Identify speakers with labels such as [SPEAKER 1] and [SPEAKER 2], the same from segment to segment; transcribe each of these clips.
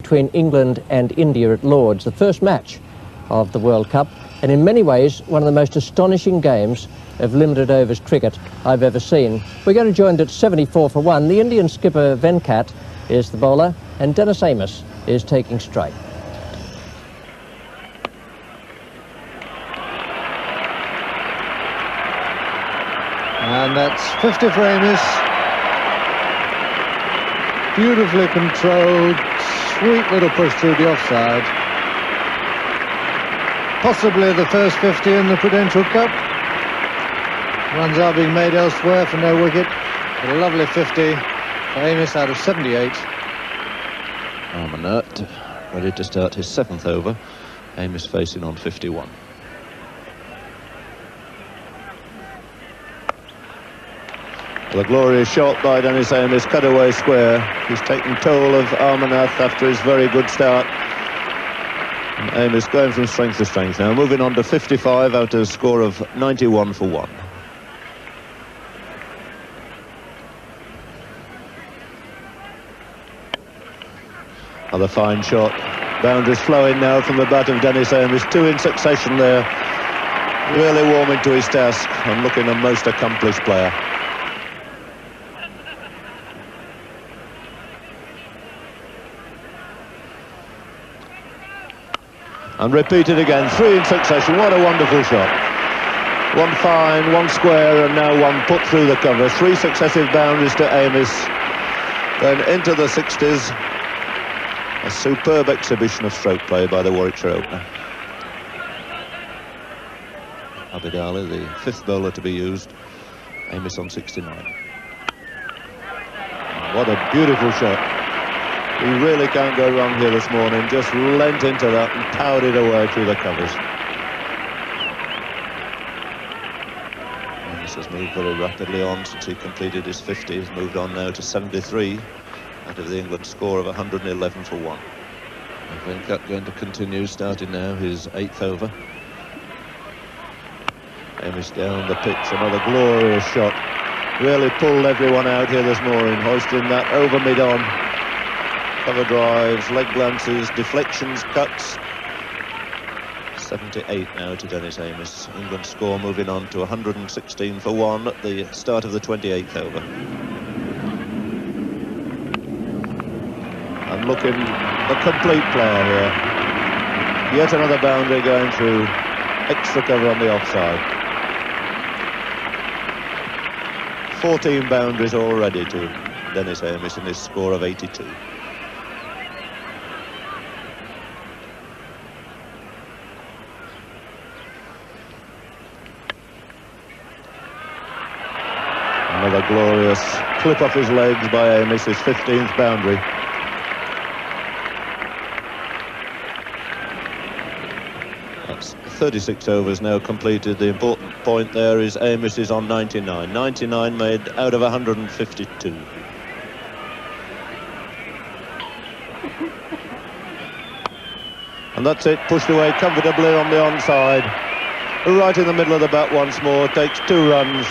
[SPEAKER 1] between England and India at Lord's, the first match of the World Cup, and in many ways one of the most astonishing games of limited overs cricket I've ever seen. We're going to join at 74 for 1. The Indian skipper Venkat is the bowler and Dennis Amiss is taking straight.
[SPEAKER 2] And that's 50 for Amiss. Beautifully controlled, sweet little push through the offside. Possibly the first 50 in the Prudential Cup. Runs are being made elsewhere for no wicket. But a lovely 50 for Amiss out of 78.
[SPEAKER 3] Amanat ready to start his 7th over. Amiss facing on 51. The glorious shot by Dennis Amiss, cut away square. He's taken toll of Amanat after his very good start. And Amiss going from strength to strength now, moving on to 55 out of a score of 91 for 1. Another fine shot. Boundaries flowing now from the bat of Dennis Amiss. 2 in succession there. Really warming to his task and looking a most accomplished player. And repeated again, 3 in succession. What a wonderful shot. 1 fine, 1 square, and now 1 put through the cover. 3 successive boundaries to Amiss. Then into the 60s. A superb exhibition of stroke play by the Warwickshire opener. Abid Ali, the 5th bowler to be used. Amiss on 69. What a beautiful shot. He really can't go wrong here this morning. Just leant into that and powered it away through the covers. Amiss has moved very rapidly on since he completed his 50. He's moved on now to 73 out of the England score of 111 for 1. And Venkat going to continue, starting now his 8th over. Amiss down the pitch, another glorious shot. Really pulled everyone out here this morning, hoisting that over mid-on. Cover drives, leg glances, deflections, cuts. 78 now to Dennis Amiss. England score moving on to 116 for 1 at the start of the 28th over. And looking a complete player here. Yet another boundary going through. Extra cover on the offside. 14 boundaries already to Dennis Amiss in his score of 82. Another glorious clip off his legs by Amiss, his 15th boundary. That's 36 overs now completed. The important point there is Amiss is on 99. 99 made out of 152. And that's it, pushed away comfortably on the onside. Right in the middle of the bat once more, takes 2 runs.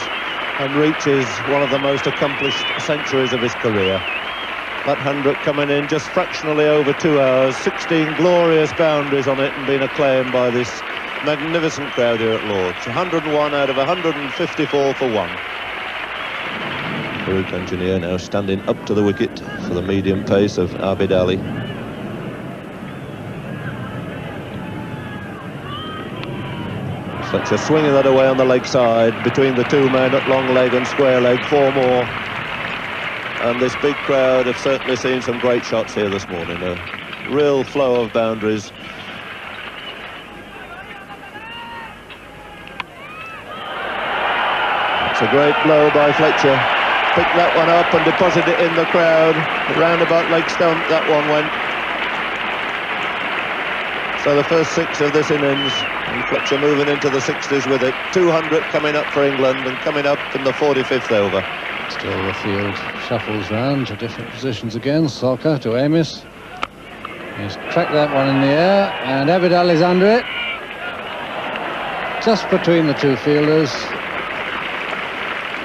[SPEAKER 3] And reaches one of the most accomplished centuries of his career. That 100 coming in just fractionally over 2 hours, 16 glorious boundaries on it and being acclaimed by this magnificent crowd here at Lord's. 101 out of 154 for 1. Farouk Engineer now standing up to the wicket for the medium pace of Abid Ali. Fletcher swinging that away on the leg side between the 2 men at long leg and square leg. 4 more. And this big crowd have certainly seen some great shots here this morning. A real flow of boundaries. It's a great blow by Fletcher. Picked that one up and deposited it in the crowd. Roundabout leg stump, that one went. So the first 6 of this innings. And Fletcher moving into the 60s with it. 200 coming up for England and coming up in the 45th over.
[SPEAKER 2] Still the field shuffles round to different positions again. Salker to Amiss. He's tracked that one in the air and Abid Ali's under it. Just between the 2 fielders.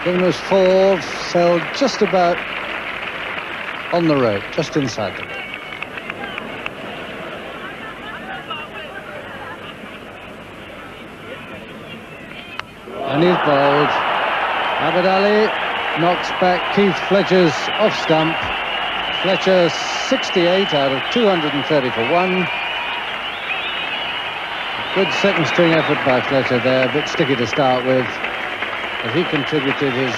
[SPEAKER 2] Given us 4, sailed just about on the rope, just inside the rope. And he's bowled. Abid Ali knocks back Keith Fletcher's off stump. Fletcher 68 out of 230 for 1. Good second string effort by Fletcher there, a bit sticky to start with, but he contributed his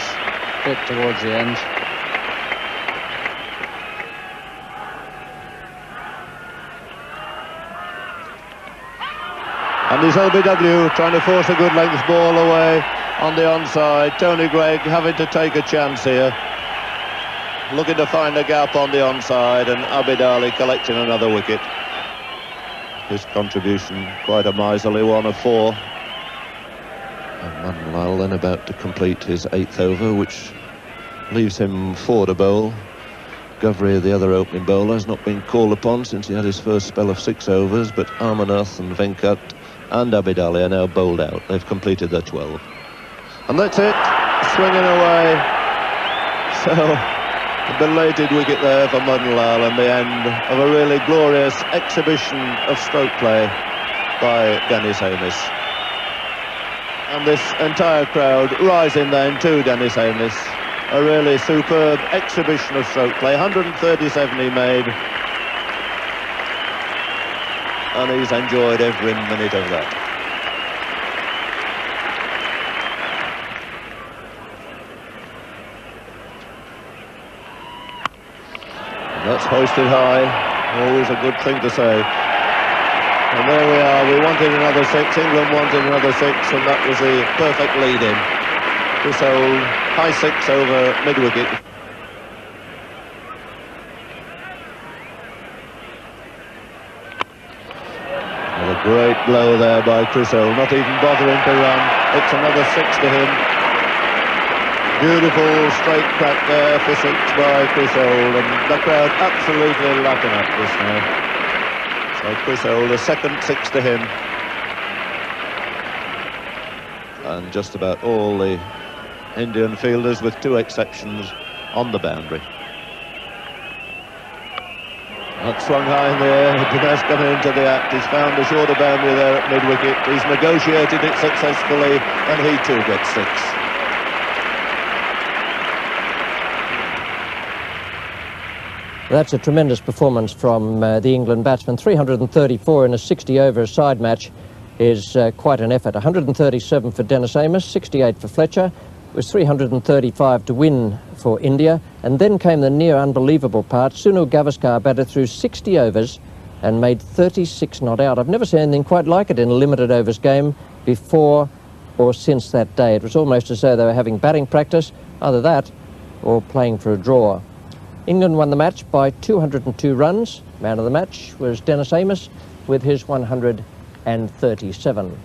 [SPEAKER 2] bit towards the end.
[SPEAKER 3] And there's LBW trying to force a good length ball away on the onside. Tony Greig having to take a chance here, looking to find a gap on the onside, and Abid Ali collecting another wicket. His contribution quite a miserly one of 4. And Madan Lal then about to complete his 8th over, which leaves him 4 to bowl. Govri, the other opening bowler, has not been called upon since he had his first spell of 6 overs, but Amarnath and Venkat and Abid Ali are now bowled out. They've completed their 12. And that's it, swinging away. So, a belated wicket there for Madan Lal, and the end of a really glorious exhibition of stroke play by Dennis Amiss. And this entire crowd rising then to Dennis Amiss. A really superb exhibition of stroke play. 137 he made, and he's enjoyed every minute of that. And that's hoisted high, always a good thing to say. And there we are, we wanted another 6, England wanted another 6, and that was the perfect lead-in. Chris Holt, high 6 over mid-wicket. A great blow there by Chris Holt, not even bothering to run. It's another 6 to him. Beautiful straight crack there for 6 by Chris Holt, and the crowd absolutely lapping up this now. So Chris Holt, a second 6 to him. And just about all the Indian fielders, with 2 exceptions, on the boundary. That's swung high in the air. Dinesh coming into the act. He's found the shorter boundary there at mid-wicket. He's negotiated it successfully, and he too gets 6.
[SPEAKER 1] That's a tremendous performance from the England batsman. 334 in a 60-over side match is quite an effort. 137 for Dennis Amiss, 68 for Fletcher. It was 335 to win for India, and then came the near unbelievable part. Sunil Gavaskar batted through 60 overs and made 36 not out. I've never seen anything quite like it in a limited overs game before or since that day. It was almost as though they were having batting practice, either that or playing for a draw. England won the match by 202 runs. Man of the match was Dennis Amiss with his 137.